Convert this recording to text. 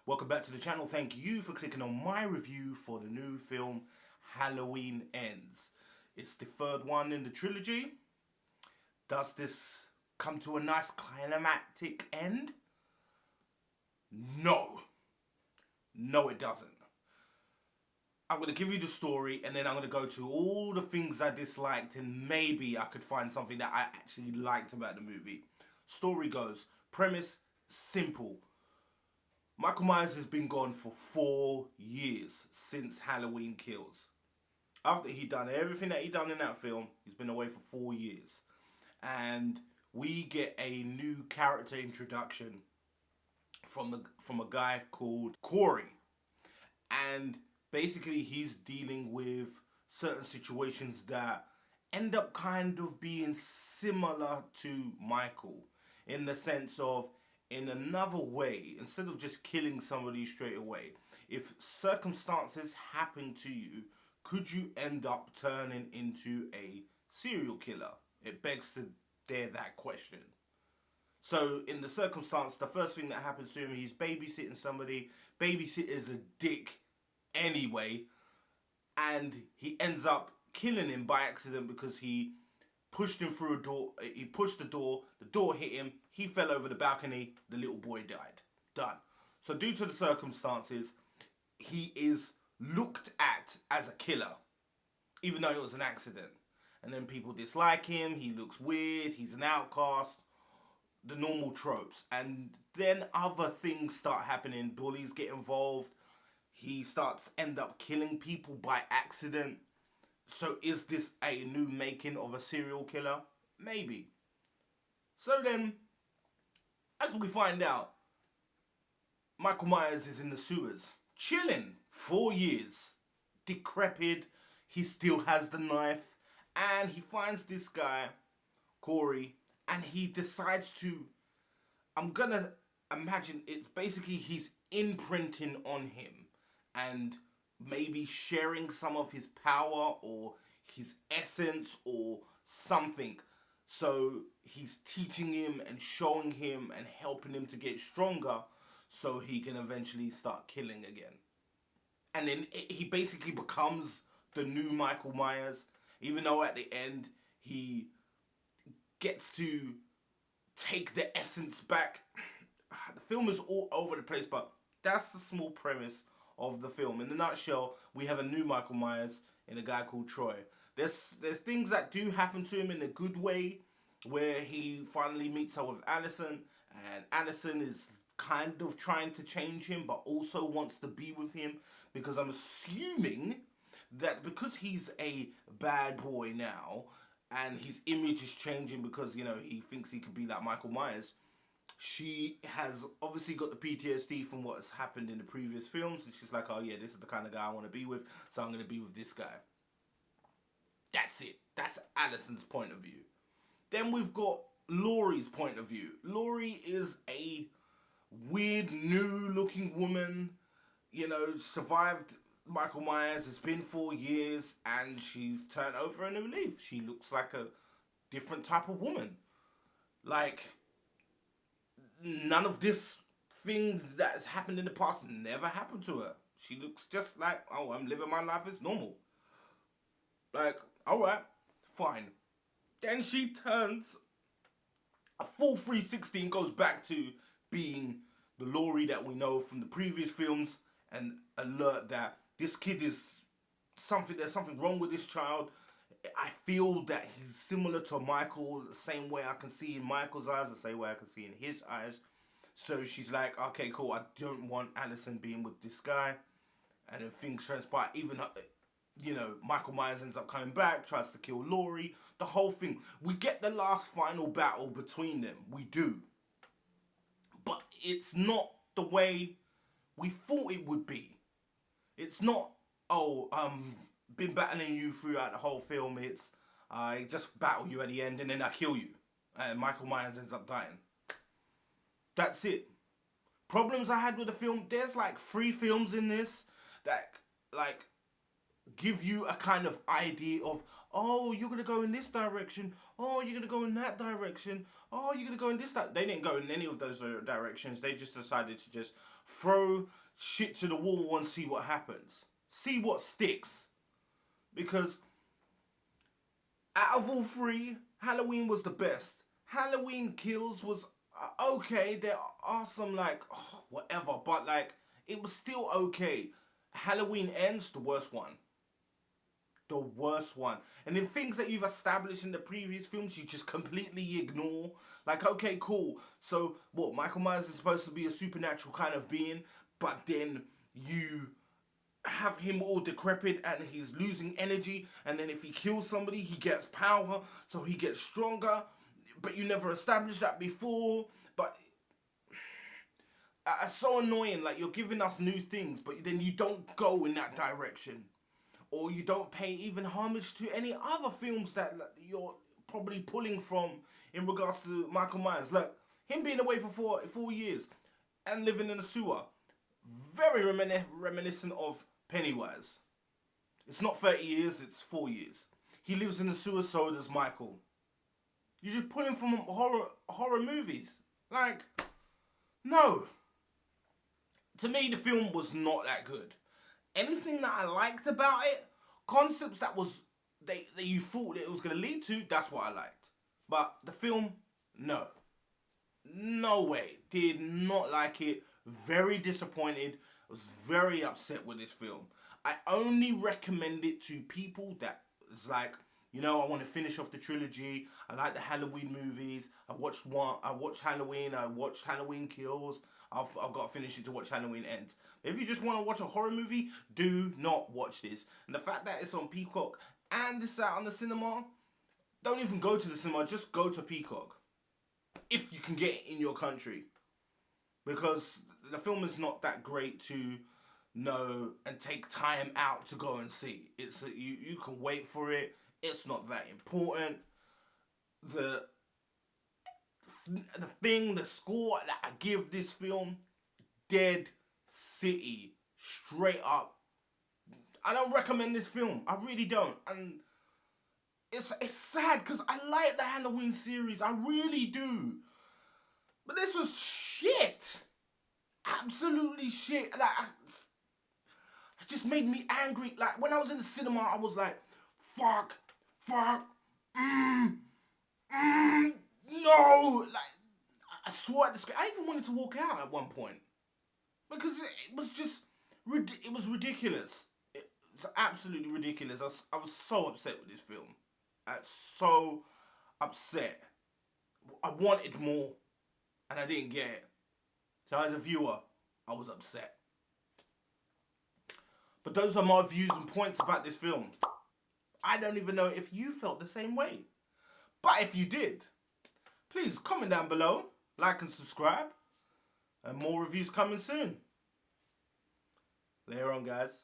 Welcome back to the channel. Thank you for clicking on my review for the new film Halloween Ends. It's the third one in the trilogy. Does this come to a nice climactic end? No. No, it doesn't. I'm going to give you the story and then I'm going to go to all the things I disliked and maybe I could find something that I actually liked about the movie. Story goes, premise, simple. Michael Myers has been gone for 4 years since Halloween Kills. After he done everything that he done in that film, he's been away for 4 years. And we get a new character introduction from a guy called Corey. And basically he's dealing with certain situations that end up kind of being similar to Michael. In the sense of, in another way, instead of just killing somebody straight away, if circumstances happen to you, could you end up turning into a serial killer? It begs to dare that question. So in the circumstance, the first thing that happens to him, he's babysitting somebody. Babysitter's a dick anyway, and he ends up killing him by accident because he pushed him through a door. He pushed the door hit him, he fell over the balcony, the little boy died. Done. So due to the circumstances, he is looked at as a killer, even though it was an accident. And then people dislike him, he looks weird, he's an outcast, the normal tropes. And then other things start happening, bullies get involved, he end up killing people by accident. So is this a new making of a serial killer? Maybe. So then, as we find out, Michael Myers is in the sewers, chilling, 4 years, decrepit, he still has the knife, and he finds this guy, Corey, and he decides to, I'm gonna imagine it's basically he's imprinting on him, and maybe sharing some of his power or his essence or something. So he's teaching him and showing him and helping him to get stronger so he can eventually start killing again. And then he basically becomes the new Michael Myers, even though at the end he gets to take the essence back. The film is all over the place, but that's the small premise of the film. In a nutshell, we have a new Michael Myers in a guy called Troy. There's things that do happen to him in a good way, where he finally meets up with Allison, and Allison is kind of trying to change him, but also wants to be with him, because I'm assuming that because he's a bad boy now, and his image is changing because, you know, he thinks he could be like Michael Myers, she has obviously got the PTSD from what has happened in the previous films, and she's like, oh yeah, this is the kind of guy I want to be with, so I'm going to be with this guy. That's it. That's Allison's point of view. Then we've got Laurie's point of view. Laurie is a weird, new-looking woman, you know, survived Michael Myers. It's been 4 years, and she's turned over a new leaf. She looks like a different type of woman. Like, none of this things that has happened in the past never happened to her. She looks just like, oh, I'm living my life as normal. Like, alright, fine. Then she turns a full 360 and goes back to being the Laurie that we know from the previous films, and alert that this kid is there's something wrong with this child. I feel that he's similar to Michael, the same way I can see in Michael's eyes, the same way I can see in his eyes. So she's like, okay, cool, I don't want Allison being with this guy. And then things transpire. Even, you know, Michael Myers ends up coming back, tries to kill Laurie. The whole thing. We get the last final battle between them. We do. But it's not the way we thought it would be. It's not, oh, been battling you throughout the whole film. It's, I just battle you at the end and then I kill you. And Michael Myers ends up dying. That's it. Problems I had with the film, there's like 3 films in this that, like, give you a kind of idea of, oh, you're going to go in this direction, oh, you're going to go in that direction, oh, you're going to go in this, that. They didn't go in any of those directions. They just decided to just throw shit to the wall and see what happens. See what sticks. Because out of all three, Halloween was the best. Halloween Kills was okay. There are some like, whatever, but like, it was still okay. Halloween Ends, the worst one. The worst one. And then things that you've established in the previous films, you just completely ignore. Like, okay, cool. So, what, Michael Myers is supposed to be a supernatural kind of being, but then you have him all decrepit and he's losing energy, and then if he kills somebody, he gets power, so he gets stronger, but you never established that before. But it's so annoying. Like, you're giving us new things, but then you don't go in that direction. Or you don't pay even homage to any other films that you're probably pulling from in regards to Michael Myers. Like, him being away for 4 years and living in a sewer. Very reminiscent of Pennywise. It's not 30 years, it's 4 years. He lives in the sewer, so does Michael. You're just pulling from horror movies. Like, no. To me, the film was not that good. Anything that I liked about it, concepts that you thought it was going to lead to, that's what I liked. But the film, no. No way. Did not like it. Very disappointed. I was very upset with this film. I only recommend it to people that is like, you know, I want to finish off the trilogy. I like the Halloween movies. I watched Halloween. I watched Halloween Kills. I've got to finish it to watch Halloween Ends. If you just want to watch a horror movie, do not watch this. And the fact that it's on Peacock and it's out on the cinema, don't even go to the cinema. Just go to Peacock. If you can get it in your country. Because the film is not that great to know and take time out to go and see. You can wait for it. It's not that important. The score that I give this film, Dead City, straight up. I don't recommend this film. I really don't. And it's sad because I like the Halloween series. I really do. But this was shit. Absolutely shit. Like, it just made me angry. Like, when I was in the cinema, I was like, fuck, no. Like, I swore at the screen. I even wanted to walk out at one point. Because it was just, it was ridiculous. It was absolutely ridiculous. I was so upset with this film. I was so upset. I wanted more, and I didn't get it. So as a viewer, I was upset. But those are my views and points about this film. I don't even know if you felt the same way. But if you did, please comment down below, like and subscribe. And more reviews coming soon. Later on, guys.